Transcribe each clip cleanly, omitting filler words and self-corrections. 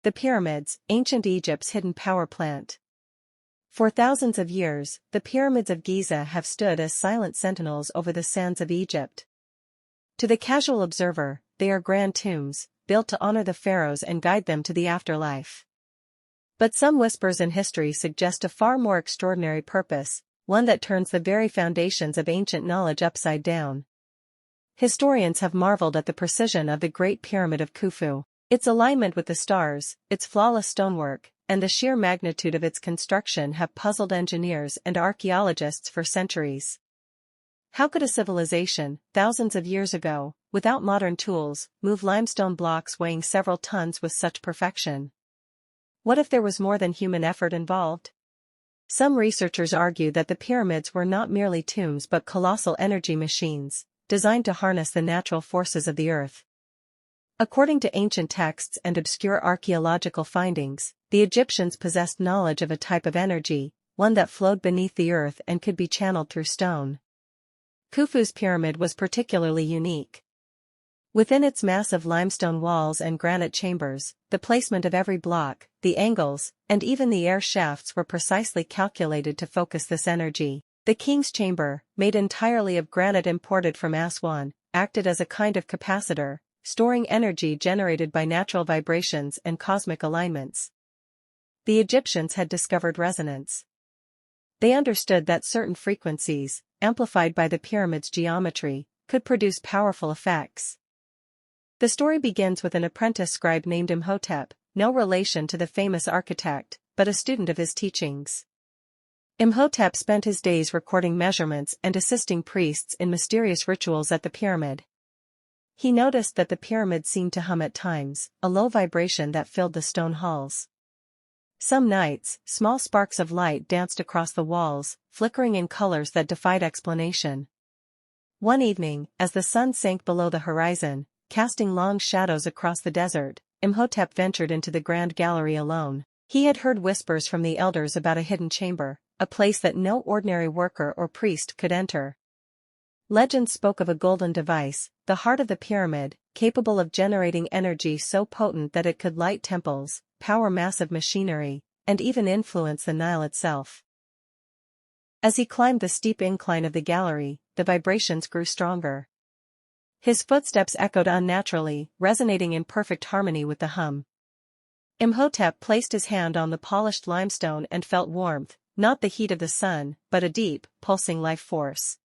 The pyramids, ancient Egypt's hidden power plant. For thousands of years, the pyramids of Giza have stood as silent sentinels over the sands of Egypt. To the casual observer, they are grand tombs, built to honor the pharaohs and guide them to the afterlife. But some whispers in history suggest a far more extraordinary purpose, one that turns the very foundations of ancient knowledge upside down. Historians have marveled at the precision of the Great Pyramid of Khufu. Its alignment with the stars, its flawless stonework, and the sheer magnitude of its construction have puzzled engineers and archaeologists for centuries. How could a civilization, thousands of years ago, without modern tools, move limestone blocks weighing several tons with such perfection? What if there was more than human effort involved? Some researchers argue that the pyramids were not merely tombs but colossal energy machines, designed to harness the natural forces of the earth. According to ancient texts and obscure archaeological findings, the Egyptians possessed knowledge of a type of energy, one that flowed beneath the earth and could be channeled through stone. Khufu's pyramid was particularly unique. Within its massive limestone walls and granite chambers, the placement of every block, the angles, and even the air shafts were precisely calculated to focus this energy. The king's chamber, made entirely of granite imported from Aswan, acted as a kind of capacitor, storing energy generated by natural vibrations and cosmic alignments. The Egyptians had discovered resonance. They understood that certain frequencies, amplified by the pyramid's geometry, could produce powerful effects. The story begins with an apprentice scribe named Imhotep, no relation to the famous architect, but a student of his teachings. Imhotep spent his days recording measurements and assisting priests in mysterious rituals at the pyramid. He noticed that the pyramid seemed to hum at times, a low vibration that filled the stone halls. Some nights, small sparks of light danced across the walls, flickering in colors that defied explanation. One evening, as the sun sank below the horizon, casting long shadows across the desert, Imhotep ventured into the grand gallery alone. He had heard whispers from the elders about a hidden chamber, a place that no ordinary worker or priest could enter. Legends spoke of a golden device, the heart of the pyramid, capable of generating energy so potent that it could light temples, power massive machinery, and even influence the Nile itself. As he climbed the steep incline of the gallery, the vibrations grew stronger. His footsteps echoed unnaturally, resonating in perfect harmony with the hum. Imhotep placed his hand on the polished limestone and felt warmth, not the heat of the sun, but a deep, pulsing life force.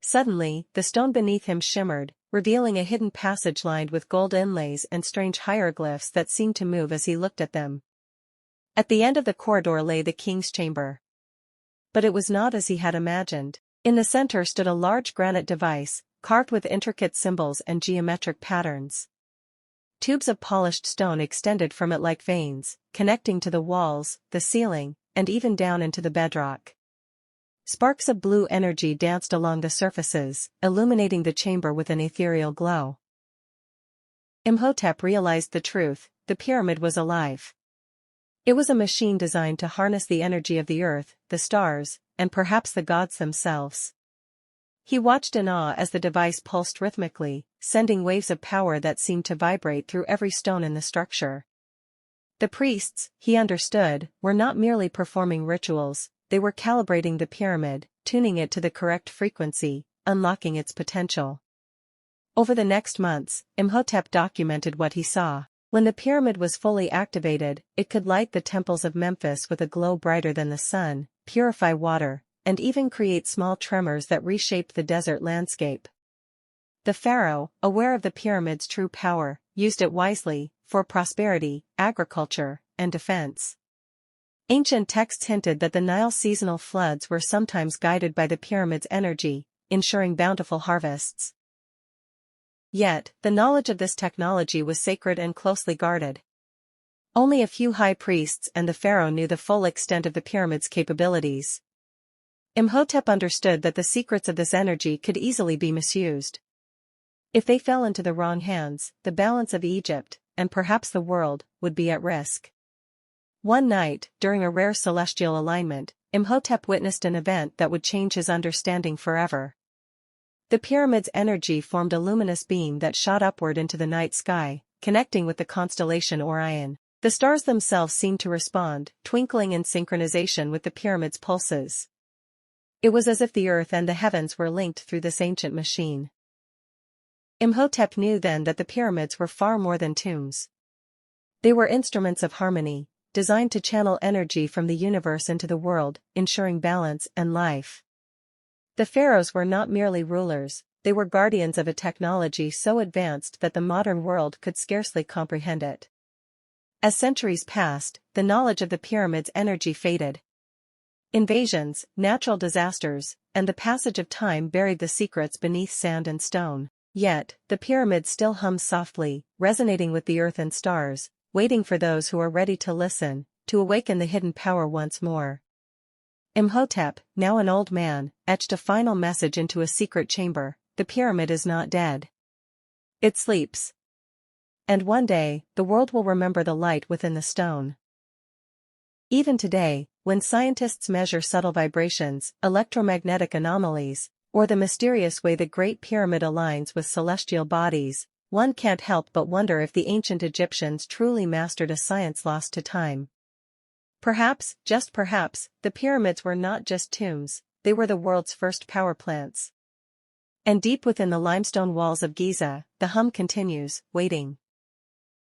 Suddenly, the stone beneath him shimmered, revealing a hidden passage lined with gold inlays and strange hieroglyphs that seemed to move as he looked at them. At the end of the corridor lay the king's chamber. But it was not as he had imagined. In the center stood a large granite device, carved with intricate symbols and geometric patterns. Tubes of polished stone extended from it like veins, connecting to the walls, the ceiling, and even down into the bedrock. Sparks of blue energy danced along the surfaces, illuminating the chamber with an ethereal glow. Imhotep realized the truth: the pyramid was alive. It was a machine designed to harness the energy of the earth, the stars, and perhaps the gods themselves. He watched in awe as the device pulsed rhythmically, sending waves of power that seemed to vibrate through every stone in the structure. The priests, he understood, were not merely performing rituals, they were calibrating the pyramid, tuning it to the correct frequency, unlocking its potential. Over the next months, Imhotep documented what he saw. When the pyramid was fully activated, it could light the temples of Memphis with a glow brighter than the sun, purify water, and even create small tremors that reshaped the desert landscape. The pharaoh, aware of the pyramid's true power, used it wisely, for prosperity, agriculture, and defense. Ancient texts hinted that the Nile's seasonal floods were sometimes guided by the pyramid's energy, ensuring bountiful harvests. Yet, the knowledge of this technology was sacred and closely guarded. Only a few high priests and the pharaoh knew the full extent of the pyramid's capabilities. Imhotep understood that the secrets of this energy could easily be misused. If they fell into the wrong hands, the balance of Egypt, and perhaps the world, would be at risk. One night, during a rare celestial alignment, Imhotep witnessed an event that would change his understanding forever. The pyramid's energy formed a luminous beam that shot upward into the night sky, connecting with the constellation Orion. The stars themselves seemed to respond, twinkling in synchronization with the pyramid's pulses. It was as if the earth and the heavens were linked through this ancient machine. Imhotep knew then that the pyramids were far more than tombs. They were instruments of harmony, designed to channel energy from the universe into the world, ensuring balance and life. The pharaohs were not merely rulers, they were guardians of a technology so advanced that the modern world could scarcely comprehend it. As centuries passed, the knowledge of the pyramids' energy faded. Invasions, natural disasters, and the passage of time buried the secrets beneath sand and stone. Yet, the pyramids still hum softly, resonating with the earth and stars, waiting for those who are ready to listen, to awaken the hidden power once more. Imhotep, now an old man, etched a final message into a secret chamber: the pyramid is not dead. It sleeps. And one day, the world will remember the light within the stone. Even today, when scientists measure subtle vibrations, electromagnetic anomalies, or the mysterious way the Great Pyramid aligns with celestial bodies, one can't help but wonder if the ancient Egyptians truly mastered a science lost to time. Perhaps, just perhaps, the pyramids were not just tombs, they were the world's first power plants. And deep within the limestone walls of Giza, the hum continues, waiting.